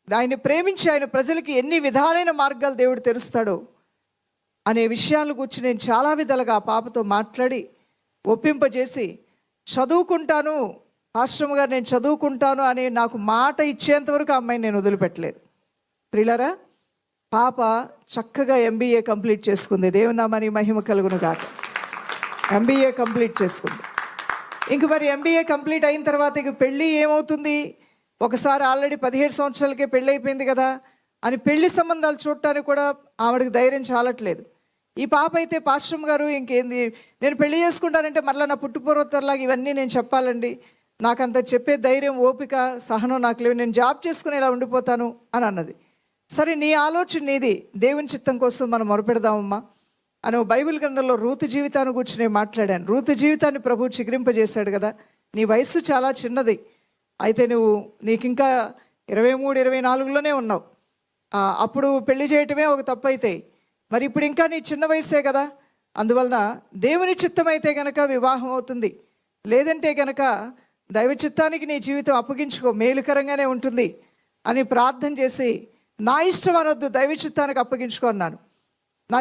ఆయన ప్రేమించి ఆయన ప్రజలకి ఎన్ని విధాలైన మార్గాలు దేవుడు తెరుస్తాడో అనే విషయాల గురించి నేను చాలా విధాలుగా ఆ పాపతో మాట్లాడి ఒప్పింపజేసి చదువుకుంటాను, ఆశ్రమ గారు నేను చదువుకుంటాను అని నాకు మాట ఇచ్చేంత వరకు ఆ అమ్మాయిని నేను వదిలిపెట్టలేదు. ప్రియులారా, పాప చక్కగా ఎంబీఏ కంప్లీట్ చేసుకుంది. దేవుని నామానికి మహిమ కలుగును గాక. ఎంబీఏ కంప్లీట్ చేసుకుంది. ఇంక మరి ఎంబీఏ కంప్లీట్ అయిన తర్వాత ఇక పెళ్ళి ఏమవుతుంది? ఒకసారి ఆల్రెడీ 17 సంవత్సరాలకే పెళ్ళి అయిపోయింది కదా అని పెళ్లి సంబంధాలు చూడటానికి కూడా ఆవిడకి ధైర్యం చాలట్లేదు. ఈ పాప అయితే పాశ్రం గారు ఇంకేంది, నేను పెళ్లి చేసుకుంటానంటే మరలా నా పుట్టుపూర్వతలాగా ఇవన్నీ నేను చెప్పాలండి, నాకంత చెప్పే ధైర్యం, ఓపిక, సహనం నాకు లేవు, నేను జాబ్ చేసుకుని ఇలా ఉండిపోతాను అని అన్నది. సరే, నీ ఆలోచన నీది, దేవుని చిత్తం కోసం మనం మొరపెడదామమ్మా అని బైబిల్ గ్రంథంలో రూతు జీవితాన్ని గురించి నేను మాట్లాడాను. రూతు జీవితాన్ని ప్రభువు చిగురింపజేశాడు కదా. నీ వయస్సు చాలా చిన్నది, అయితే నీకు ఇంకా 23, 24లోనే ఉన్నావు. అప్పుడు పెళ్లి చేయటమే ఒక తప్పు అయితే, మరి ఇప్పుడు ఇంకా నీ చిన్న వయసే కదా, అందువలన దేవుని చిత్తం అయితే గనక వివాహం అవుతుంది, లేదంటే గనక దైవ చిత్తానికి నీ జీవితం అప్పగించుకో, మేలుకరంగానే ఉంటుంది అని ప్రార్థన చేసి, నా ఇష్టం అనొద్దు, దైవ చిత్తానికి అప్పగించుకో అన్నాను. నా